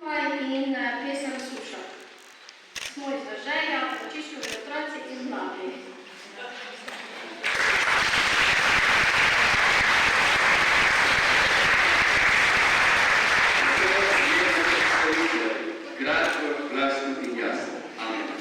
In pesem Suša. Smo iz Veželja, Frančiškovi otroci in mladi. Kratko, glasno in jasno. Amen.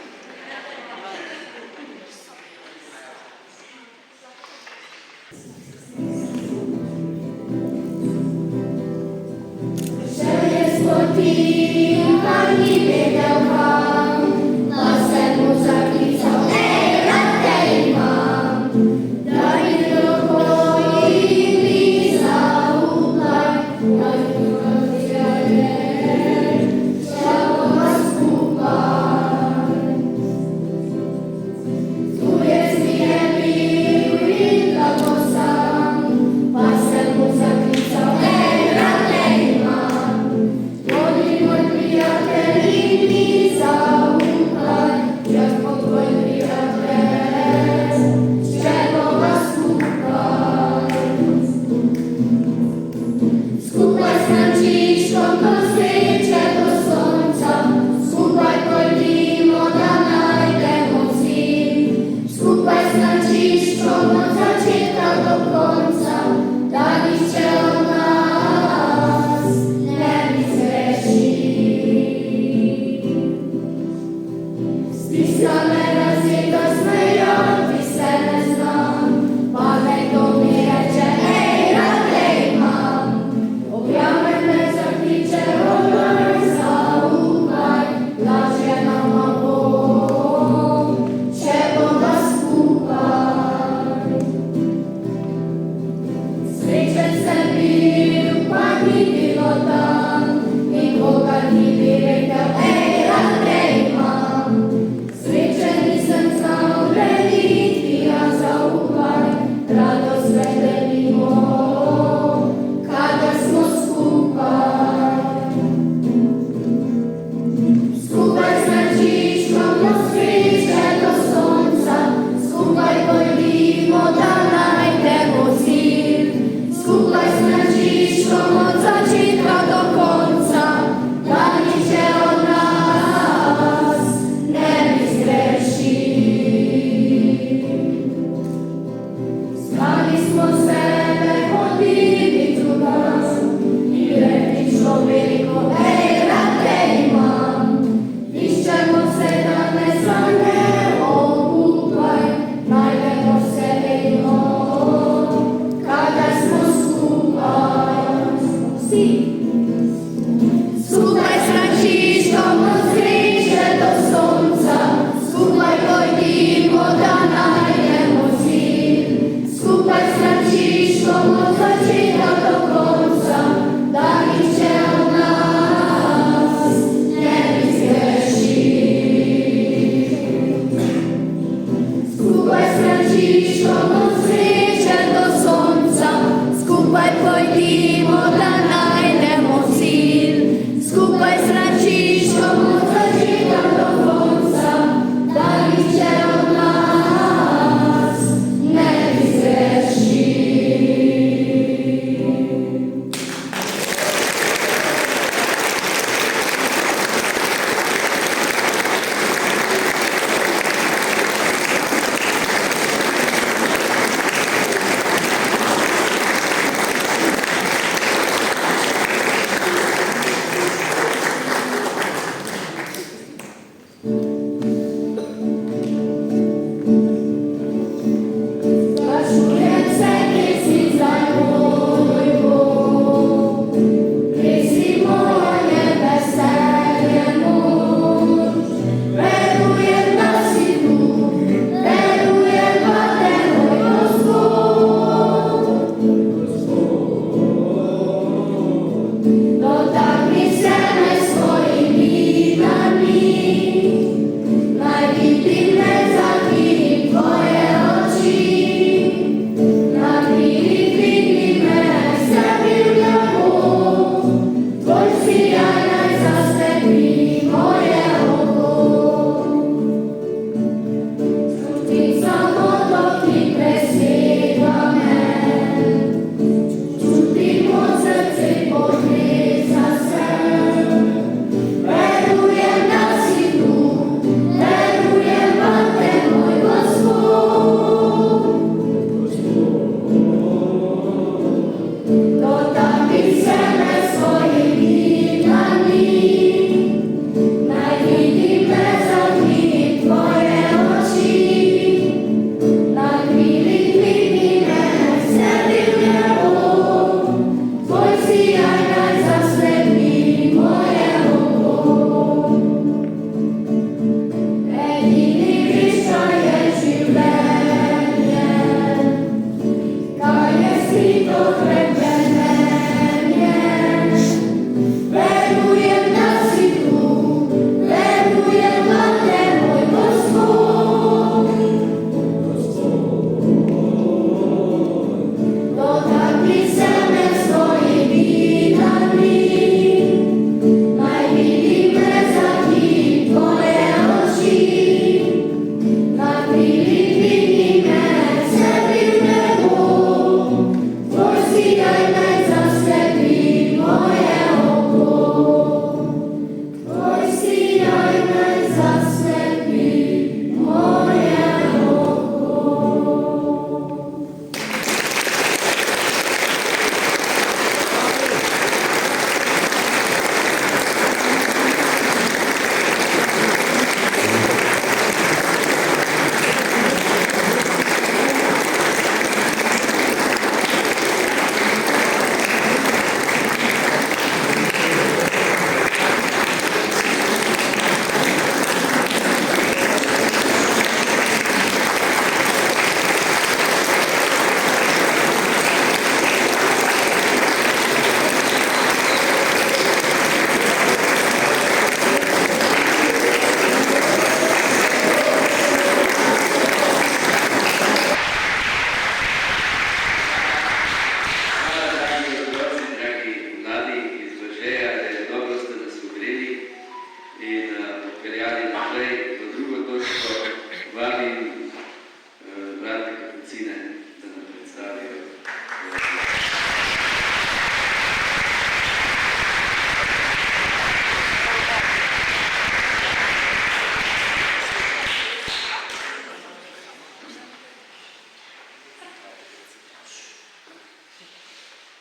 Od začetka do konca.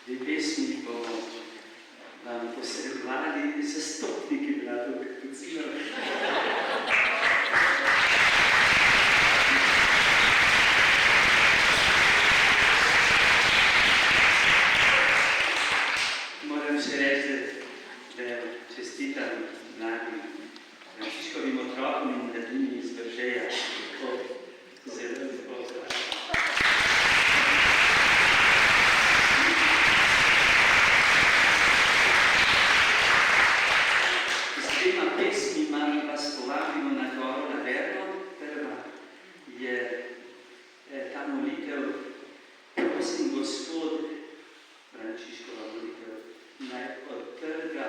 Dve pesmi bomo vam posredovali zastopniki bratov Kapucinov. Moram še reči, da čestitam mladim Frančiškovim otrokom in mladini iz Veržeja. Zelo lepo. Z dvema pesmima vas povabimo na goro Laverno. Prva je ta molitev: prosim Gospod, Frančiškova molitev, naj odtrga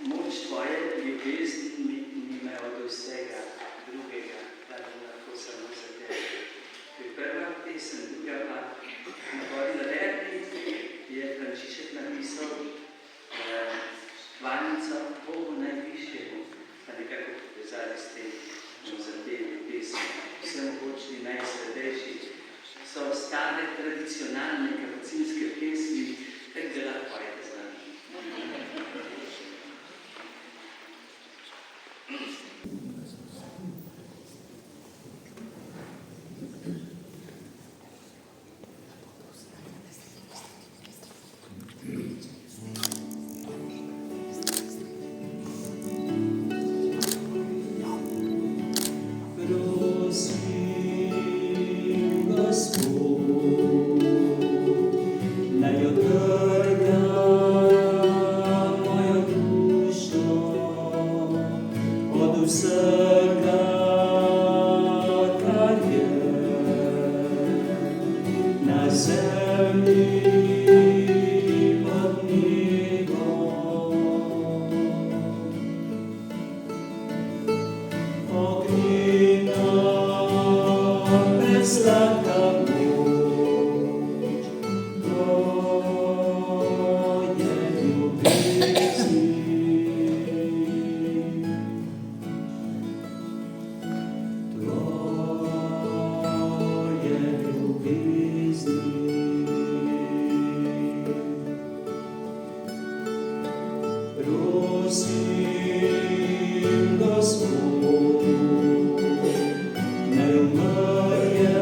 moč tvoje ljubezni nime od vsega drugega, kar je lahko samo za tebe. To je prva pesem, druga pa na gori Laverni je Frančišek napisal hvalnico Bogu najvišjemu, pa nekako povezali s tem za te pesmi. Vsemogočni, najsvetejši so ostale tradicionalne kapucinske pesmi, tako da lahko pojete z nami. Prosim, Gospod, naj umrje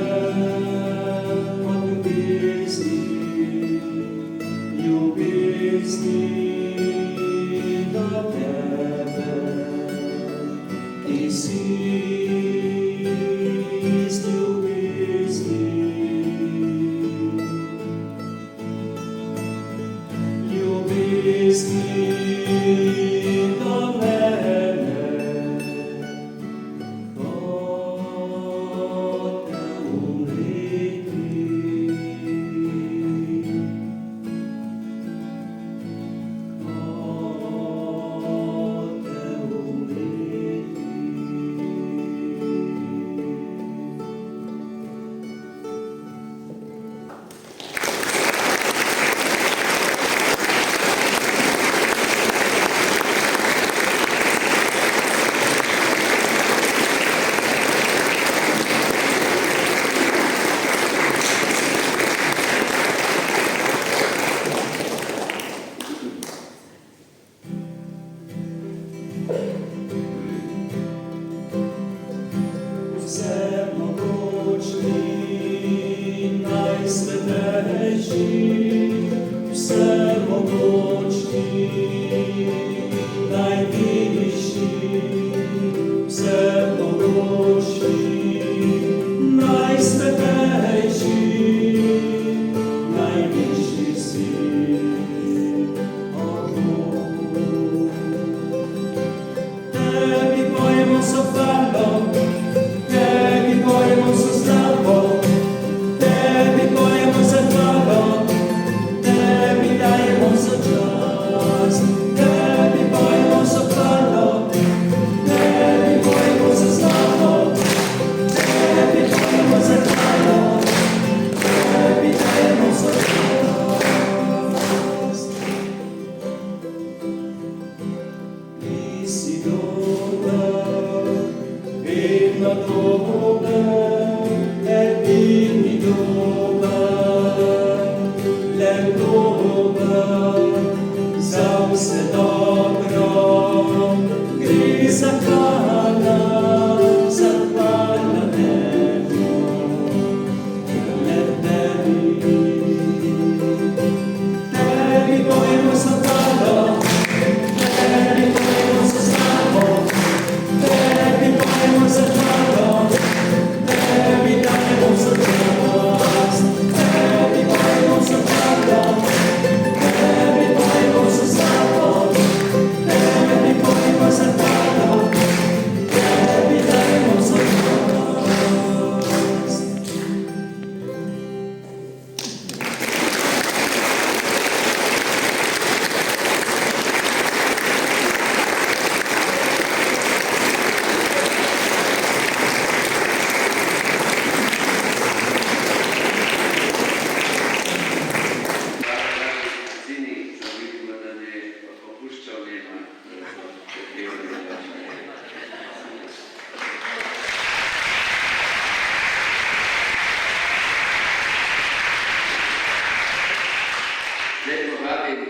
Zdaj povabim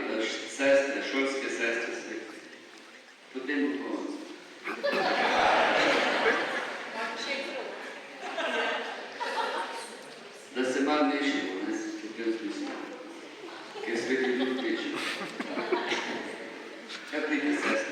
sestre, šolske sestre, potem bo konec. Da se malo mešimo, ne, v tem smislu, ker svet je tudi večji. Kaj pridi sestre?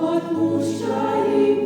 Odpuszczaj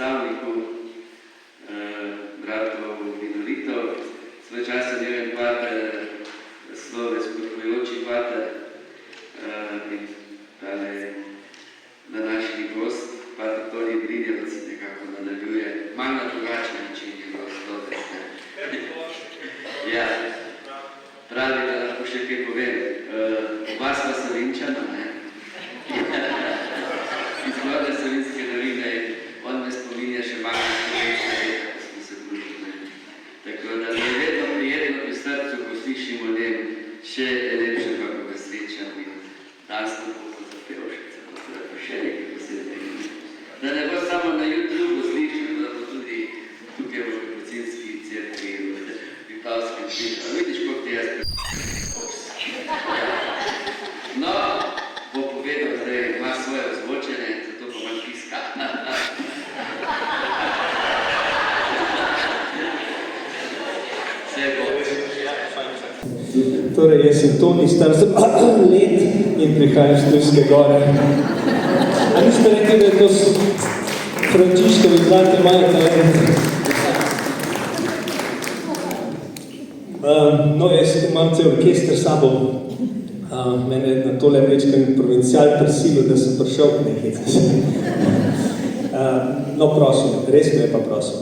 predstavnikov, bratov minoritov. Svoj čas je bil en pater, sloves podpojoči pater, in tale današnji gost, pater Toni Brinjevec, nekako nadaljuje, malo na drugačen način je gost, ja, pravi, da lahko še kaj povem. Oba sva Savinčana, ne? Iz Gornje Savinjske doline, on me spominja še malo Slovenčna leta, ko smo se družili. Tako da mi je vedno prijetno pri srcu, ko slišimo o njem, še lepše, kako ga srečam in danes to bo zapel še celo, da bo še nekaj posebnega. Da ne bo samo na YouTube slišal, da bo tudi tukaj v Kapucinski cerkvi, v Vipavskem slišal. Vidiš, koliko ti jaz no, bo povedal, da ima svoje ozvočenje, zato pa manj piska. Vse bo. Torej, jaz sem Toni, star sem let in prihajam z Trujske gore. A niste rekli, da je to Frančiškovi zlate moje talente? No, jaz imam cel orkester s sabo. Mene je na tole večkrat provincial prisilil, da sem prišel nekaj. No, prosim, res me je pa prosim.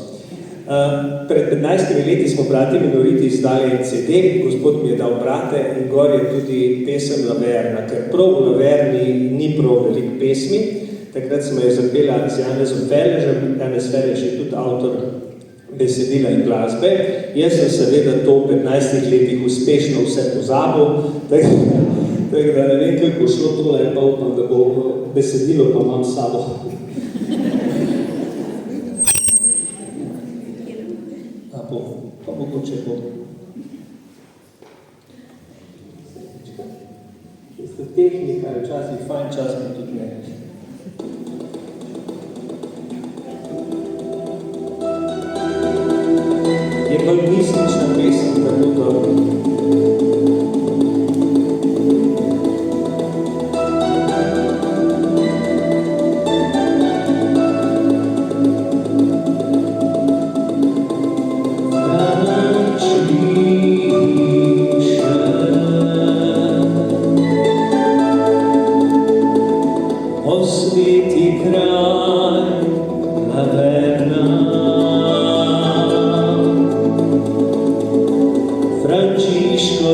Pred 15 leti smo brati minoriti izdali en CD, gospod mi je dal brate in gor je tudi pesem Laverna, ker prav v Laverni ni prav veliko pesmi. Takrat smo jo zapela z Janezom Feležem, Janez Felež je tudi avtor besedila in glasbe. Jaz sem seveda to v 15 letih uspešno vse pozabil, tako da ne vem, kako bo šlo tole, pa upam, da bo besedilo pa imam s sabo. Pa mogoče bo. Tista tehnika je včasih fajn, čas mi tudi ne. Je bolj mistična pesem, tako dobro. Cristo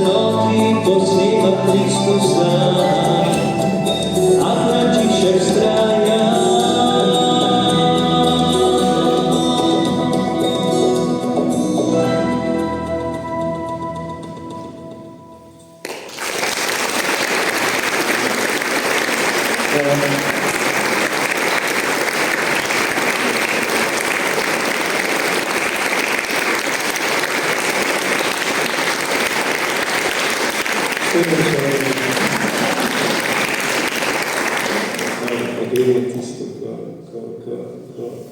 temnoti posnema Kristusa, a František vztraja. Gremo tisto,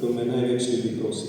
ko me največ ljudi prosi.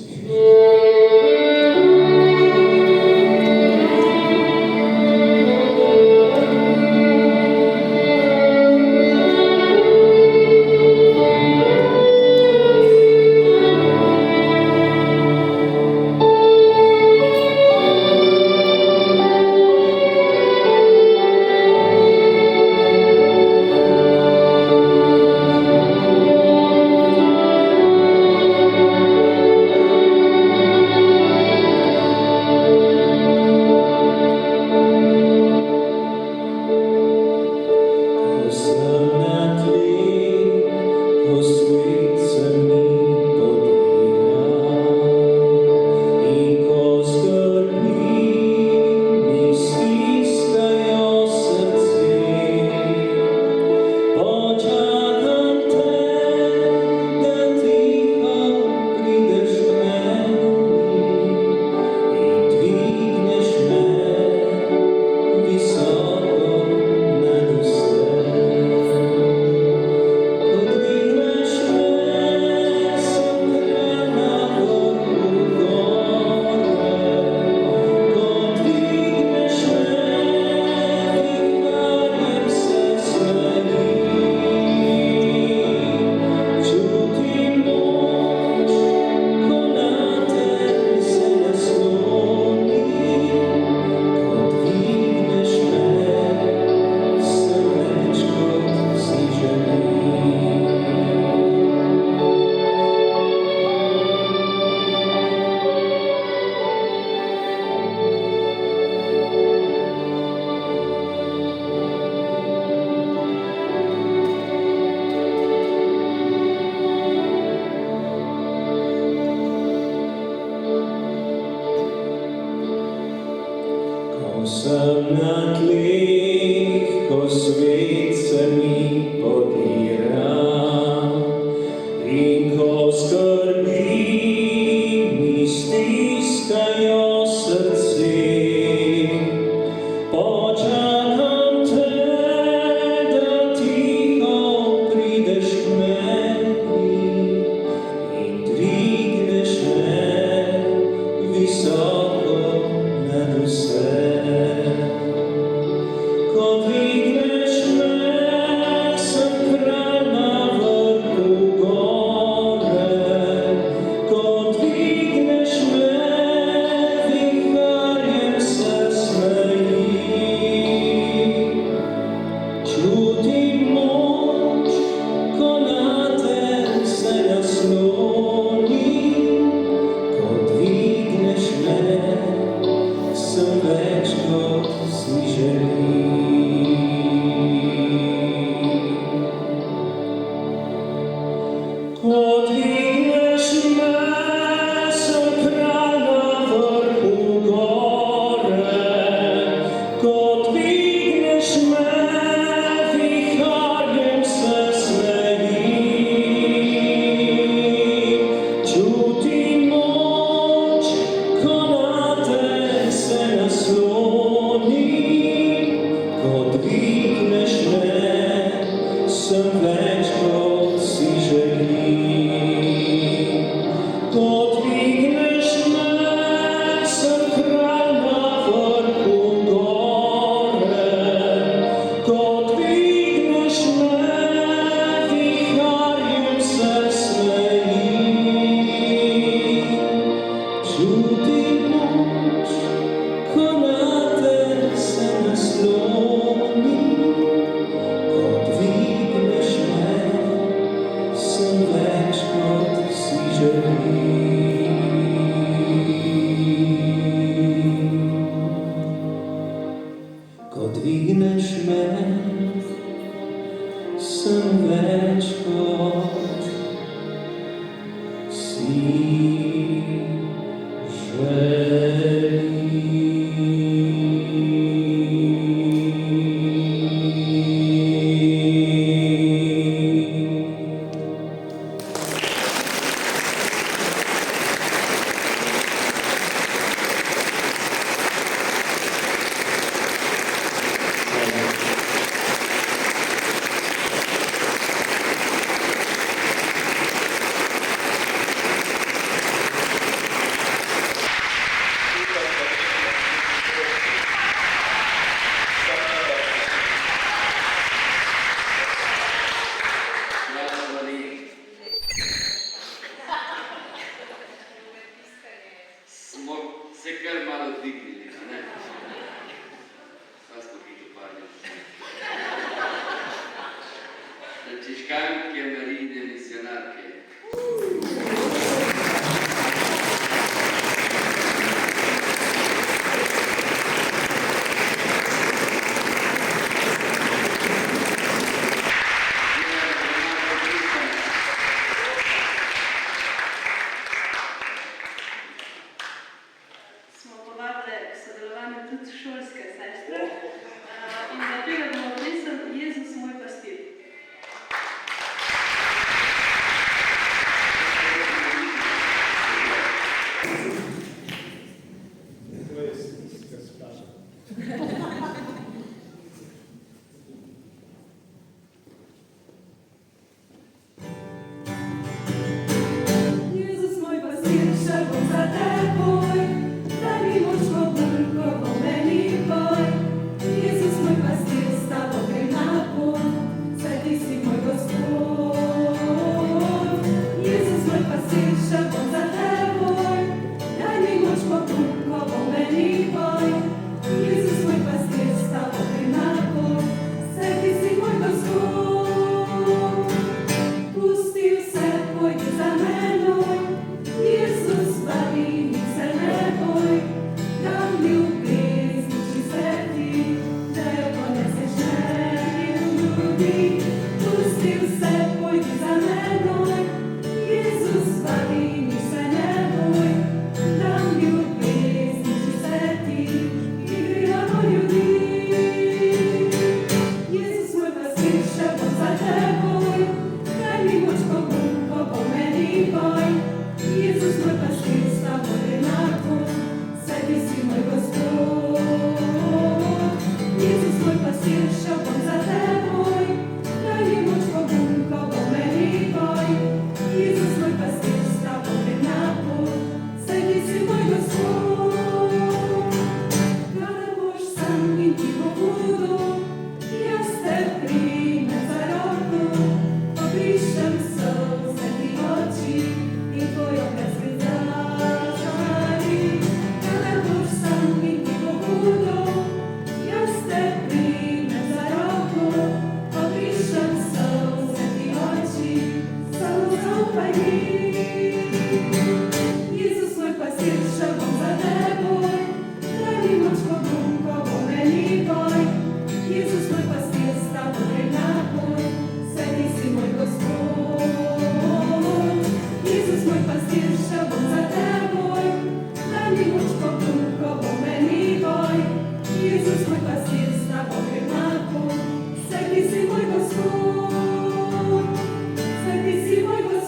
Sem na tleh, ko svet se mi podira in ko skrbi mi stiskajo srce. Počakam te, da tiho prideš k meni in dvigneš me visoko nad vse. Ko Ko dvigneš me, sem več kot si smo se kar malo dvignili, a ne? Sva smo hitro padli. Frančiškanke Marijine misionarke. Smo povabili k sodelovanju tudi šolske sestre in za tega bomo plesali Jezus moj pastir. Jezus moj pastir, šel bom za teboj, daj mi moč v oblko, bo meni boj. Jezus moj pastir, s tabo grem na pot, saj ti si moj Gospod. Jezus moj pastir, šel bom za teboj, daj mi moč v oblko, bo meni boj. Jezus moj pastir, s tabo grem na pot, saj ti si moj Gospod. Pusti vse, pojdi za menoj, Jezus bavi, nič se ne boj, dam ljubezni čisteti, da jo poneseš meni v grudi. Pusti vse, pojdi za menoj, Jezus bavi, nič se ne boj, dam ljubezni čisteti, ki gremo ljudi. Jezus moj pastir, šel bom za teboj, daj mi moč pogum, ko bo meni boj. Jezus moj pastir, s tabo grem na pot, saj ti si moj Gospod. Jezus moj pastir, šel bom za teboj, daj mi moč pogum, ko bo meni boj. Jezus moj pastir, s tabo grem na pot, saj ti si moj Gospod. Kadar boš sam in ti bo hudo, jaz te primem za roko, obrišem solze ti oči in tvojo brezskrbnost zažari. Kadar boš sam in ti bo hudo, jaz te primem za roko, obrišem solze ti oči, samo zaupaj mi. Jezus moj pastir, šel bom za teboj, daj mi moč pogum, ko bo meni boj. Jezus moj pastir, s tabo grem na pot, saj ti si moj Gospod. Jezus moj pastir, šel bom za teboj, daj mi moč pogum, ko bo meni boj. Jezus moj pastir, s tabo grem na pot, saj ti si moj Gospod, saj ti si moj Gospod.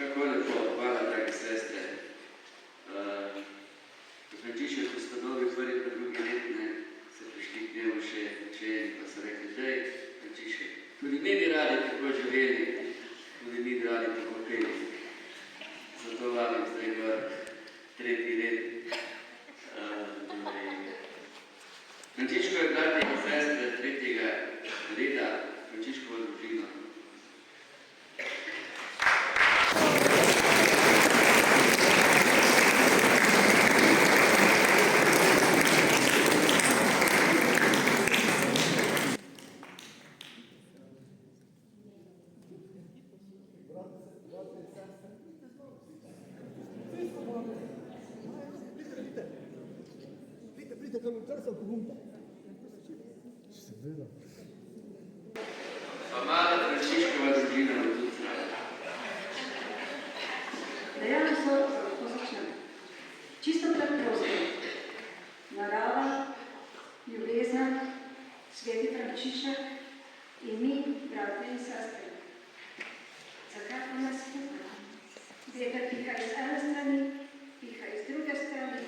Kako lepo, hvala, dragi sestre. Ko Frančišek ustanovil prvi pa drugi let, se prišli k njemu še učeni, pa so rekli, daj, Frančišek, tudi mi bi radi tako živeli, tudi mi bi radi tako peli. Zato vabim zdaj gor tretji red. Frančiško je brat in sestre tretjega reda, Frančiškovo družino. Pa mala Frančiškova družina bo tudi zraven. Dejali so, da lahko začnemo. Čisto preprosto. Narava, ljubezen, sveti Frančišek in mi, bratje in sestre. Zakaj pa nas skupaj? Veter piha iz ene strani, piha iz druge strani,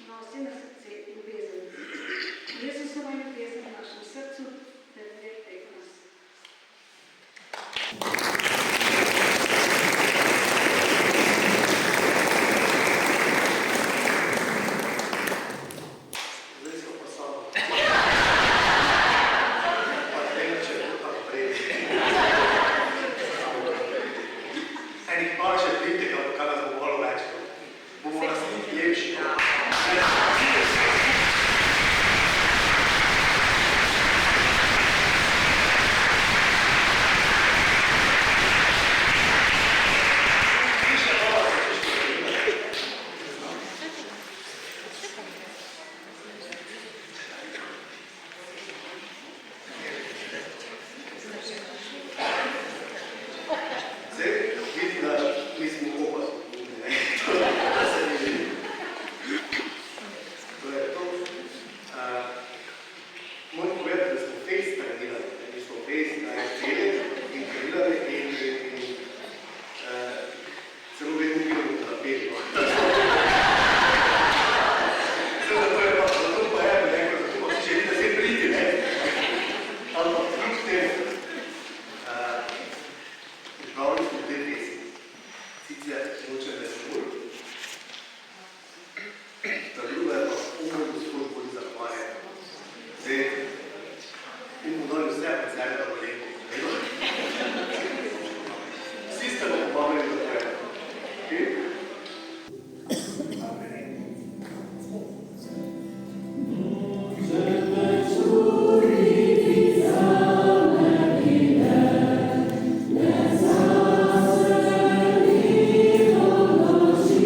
nosi na srce ljubezen. Jezusova ljubezen v našem srcu, ter prek nas. Zdaj smo pa samo. Pa tega, če bo tam prej. Enih par še kritika, kaj nas bo malo več. Bomo nas lepši. Zdaj, vidim, da nismo oba skupni, ne? To se mi vidi. To je to. Moram povedati, da smo fejst trenirali. Mi smo fejst celi in trenirali in celo vedno pijemo na petno. Zato pa je, zato pa si želi, da se priti, ne? Ampak kljub temu. Pripravili smo te pesmi. Sicer noče vesel. Ta druga je pa umor Gospod boli zahvaljen. Zdaj, in mu dali vse od sebe, da bo lepo. Vsi ste bo povabili do tebe. Thank you.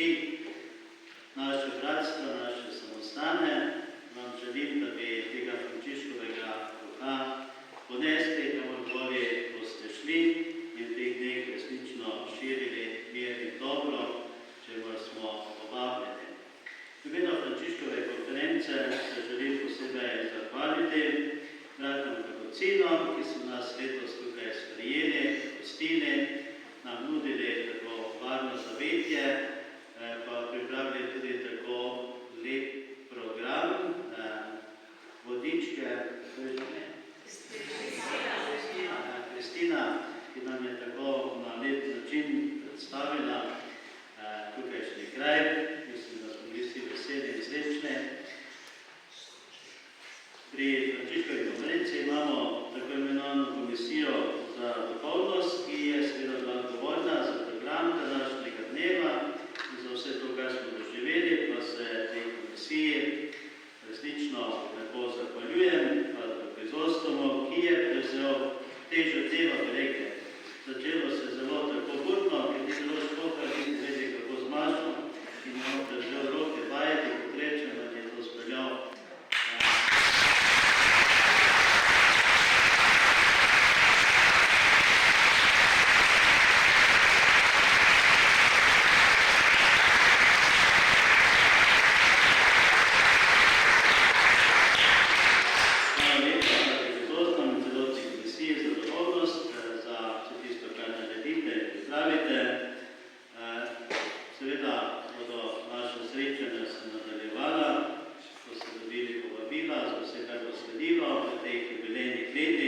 vsi, naše bratstvo, naše samostane, vam želim, da bi tega Frančiškovega duha ponesli, kamorkoli boste šli in v teh dneh resnično širili mir in dobro, čemur smo povabljeni. V imenu Frančiškove konference se želim posebej zahvaliti bratom Kapucinom, ki so nas letos tukaj sprejeli, gostili, nam nudili tako varno zavetje, pa pripravili tudi tako lep program, vodičke, Kristina, ki nam je tako na lep način predstavila tukajšnji kraj. Mislim, da smo bili vsi veseli in srečni. Pri Frančiškovi konferenci imamo tako imenovano komisijo za duhovnost, ki je seveda bila odgovorna za program današnjega dneva in za vse to, kar smo doživeli, pa se tej komisiji resnično lepo zahvaljujem, pa Krizostomu, ki je prevzel težo dela, bi rekli. Začelo se zelo tako burno, ker ni bilo škoka, ki ne vedi, kako zmašno, in je on prevzel roke vajeti, kot rečemo, in je to speljal. Sledilo v teh jubilejnih letih.